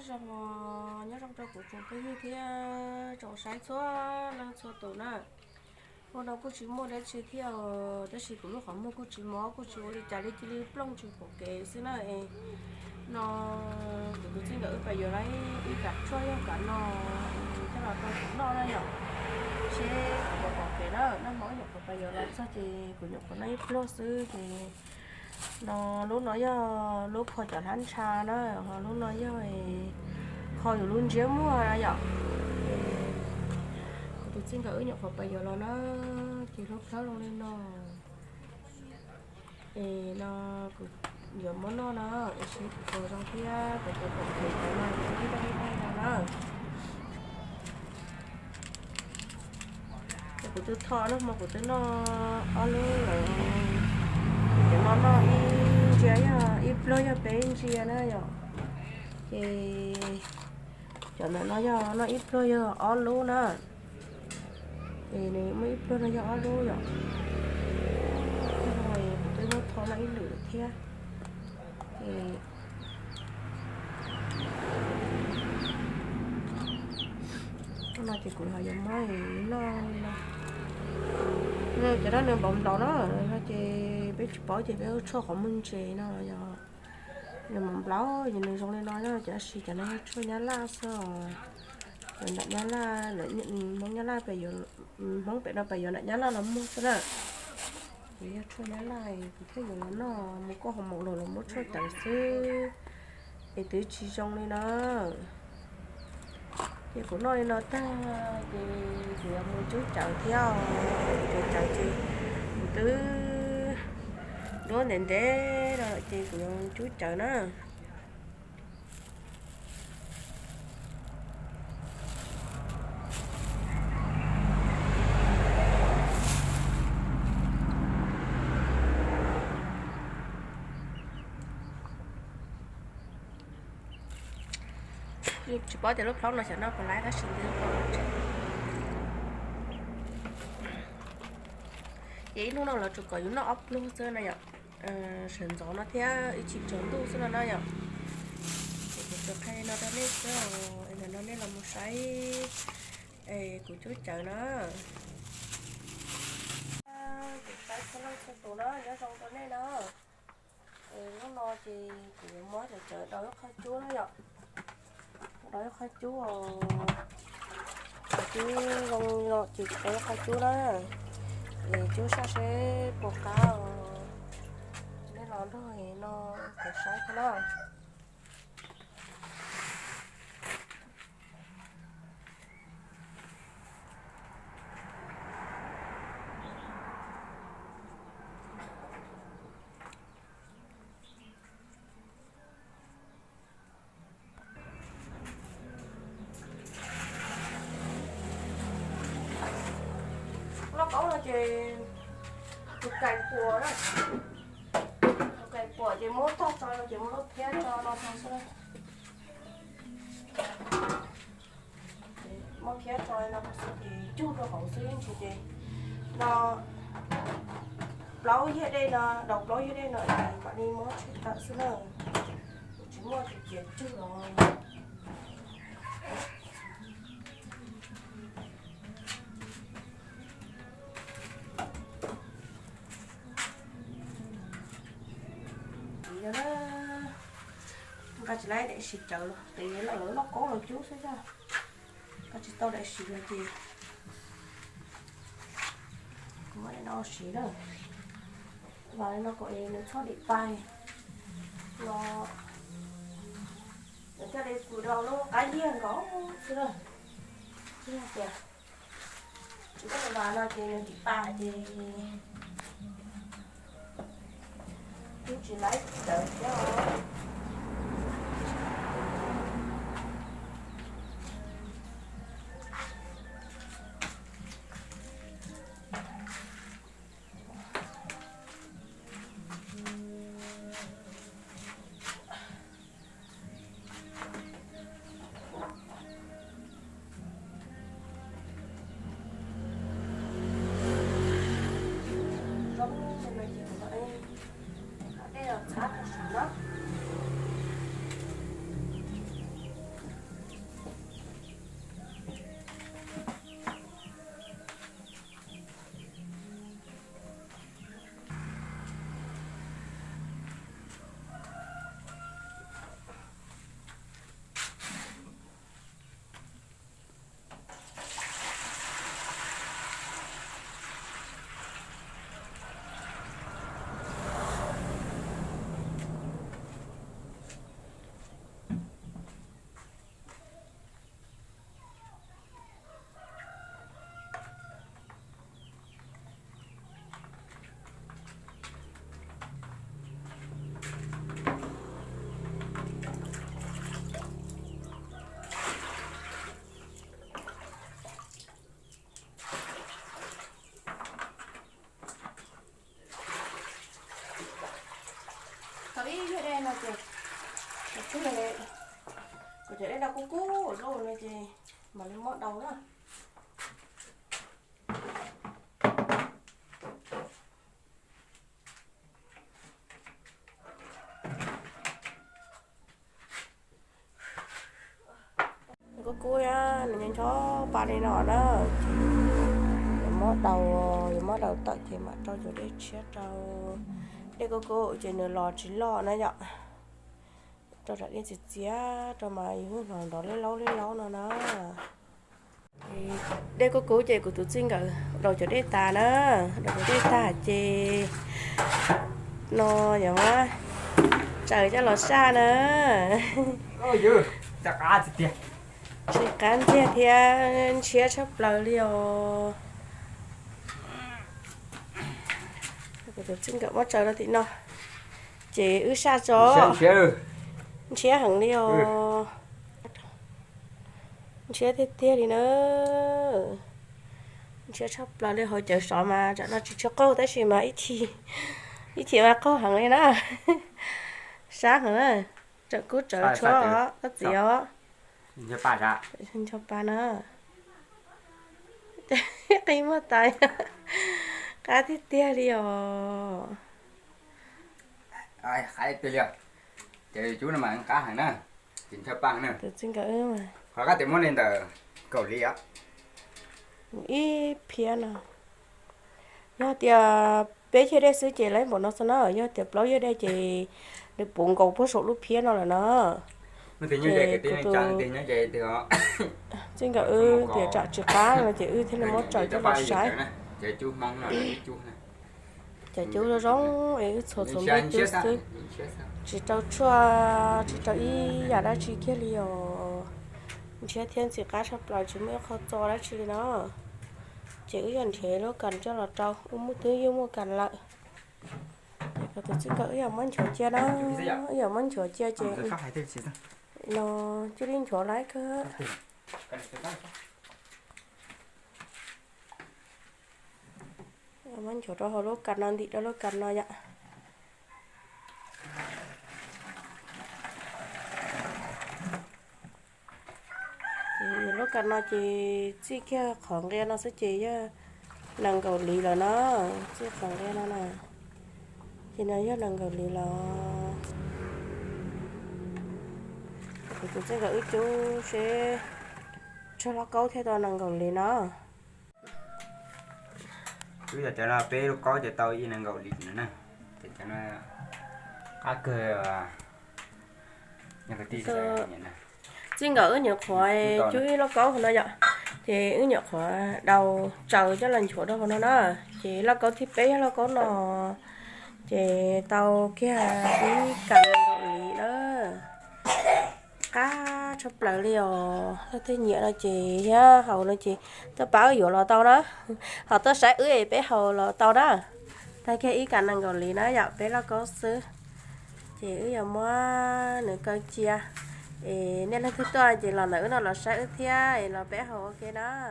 rằng nhớ trong cho của chúng cái như thế trong sáng xóa là xóa tổ nè hôm nào cô chỉ mua để chỉ theo để chỉ cũng lúc họ mua cô chỉ mua cô chỉ đi trả đi chỉ đi plong chỉ của cái xí này nó cũng chỉ đỡ bây giờ lấy đi cả cho cả nó chắc là con cũng nó đây nhở xe của cái đó nó mỗi nhập bây giờ là sao thì của nhập của nó plus thì nó lúc nói lúc họ chọn hắn cha đó họ lúc nói họอยู่รุ่นเจี๊ยมั่วนะnhở thì xin gửi nhập học bây giờ là nó chỉ lúc đó luôn nên nó giờ món nó sẽ còn trong kia để cho công ty cái này cái đây là nó của tôi thọ nó mà của tôi nó ở luôn là cái nó chế ít lôi cho bé chia nữa rồi thì cho nó ít lôi cho ở luôn nữa thì này mới ít lôi cho ở luôn rồi tôi nó thọ nó ít lửa thế thì nó chỉ cũng hơi giống mấy nó cái đó nên bóng đó nó chỉ biết bỏ chỉ biết cho họ mình chơi nó giờ nên bóng láo thì nên trong đây nói nó chỉ xí cho nó cho nhá la sao mình đặt nhá la để nhận món nhá la bây giờ món bây giờ đặt nhá la lắm mua cái đó thì cho nhá la thì thấy nhiều nó một có hồng một đồ là một cho tài xế để tứ chi trong đây nó thì cũng nói nó ta thì một chú chào theo chú chào chị tứ đứa nên thế rồi chị cũng chú chào nó chỉ bỏ từ lúc đó là sẽ nó còn lái nó xin từ lúc đó vậy lúc nào là chụp cái nó up luôn xưa này ạ sườn gió nó theo chỉ chống tu xưa nó nhở thì chụp hay nó ra nét rồi nó nên là một cái của chú chợ nó cái nó sẽ tụ nó nhớ trong cái này nó nó thì cũng mới là chợ đó khai chúa nó nhở đó khai chúa chứ không nó chỉ có khai chúa đó thì chú sẽ buộc cao nên nó thôi nó phải sai cái đó nó có là chị cày của đó cày của chị muốn tóc cho nó chị muốn lót thế cho nó thằng xưa muốn thế cho nó thì chú nó không xuyên chị nó lâu như đây là đọc lâu như đây là bạn đi muốn chị tặng xưa là chỉ mua chị chết chú rồi nó cái chỉ lấy để xịt chợ luôn thì là nó cố rồi chú sẽ ra cái chỉ tao để xịt rồi thì mới nó xịt rồi và nó có nó cho đi bay nó để cho đây cùi đầu nó cái gì có xưa rồi xưa kìa chỉ có là nó thì đi bay thì chú chỉ lấy đợi cho giống như này thì vậy đây là sát là nó cái này của chị đâu cú ở đâu này chị mà lên mót đầu đó. Có cua á, nên cho ba đi nọ đó. Mót đầu tận thì mà cho rồi để chết đâu. Đây có cô chị nửa lò chỉ lò này nhở. Cho ra đi chia cho mà những nó đó lấy lâu nó nó. Đây có cô chị của tụi sinh cả đầu cho đây ta nữa, đầu cho đây ta chị nó nhở má trời cho lò xa nữa. Ôi dư, chắc cá gì tiền. Chỉ cán chia thì chia chấp lời liều. Của tụi sinh cả bắt trời đó thì nó chị ư xa cho. Chia hẳn liều. Chia thế đi nữa. Chia chấp lời liều hồi chờ sợ mà cho nó chỉ cho câu tới gì mà ít thì mà câu hẳn lên đó. Sáng hẳn á. Chờ cứ chờ cho đó, có gì đó. Cho bà ra. Xin cho ba nữa. Cái mất tay. Cá thiết tia đi rồi. Ai, khai tiêu liều. Chị chú nó mà ăn cá hàng nữa. Chính cho bà nữa. Tự xin cả ư mà. Khỏi cá tìm muốn lên tờ cầu lý á. Ý phía nào. Nhớ thì bé chơi đây xứ chị lấy một nó sao nó ở nhớ thì lâu dưới đây chị được bụng cầu phố số lúc phía nó là nó. Nó thì như vậy cái tiếng chẳng thì như vậy thì họ. Xin cả ư thì chọn chữ cá mà chị ư thế là mốt trời cho nó sái. Chị chú mong là chú này. Chị chú nó giống ấy số số mấy chú xứ. Chị cháu ý nhà đã chị kia liều. Chị thiên chị cá sắp lại chị mới khó cho đó chị nó. Chị ư dần thế nó cần cho là trâu một thứ yêu một cần lại. Có tôi chỉ có ở món chỗ chia đó, ở món chỗ chia chị. Nó chú đi chỗ lái cơ. Món chỗ đó họ lúc cần ăn thịt đó lúc cần nó vậy. Thì lúc cần nó chỉ kia khoảng kia nó sẽ chỉ chứ nàng cầu lì là nó chỉ khoảng kia nó nè. Chị nói với nàng cầu lì là thì tôi sẽ gửi chú sẽ cho nó câu theo tao nàng cầu lì nó. Chú giờ cho nó bé lúc có cho tao với nàng cầu lì nữa nè. Thì cho nó cá cơ nhà cái tí rồi nhỉ nè. Xin gửi nhật khỏi chú nó có của nó vậy. Thì ứng nhật khỏi đầu chờ cho lần chỗ đó của nó đó. Chị nó có thiết bé nó có nó chị tàu kia đi cần gọi lý đó cá chụp lại liều nó thấy nhẹ là chị nhá hầu là chị tao báo dụ là tao đó họ tao sẽ ưỡi bé hầu là tao đó thay cái ý cần gọi lý nó dạo bé nó có xứ chị ưỡi giờ mua nửa cân chia nên là thứ tôi chị là nữ nó là sẽ ưỡi thia là bé hầu ok đó.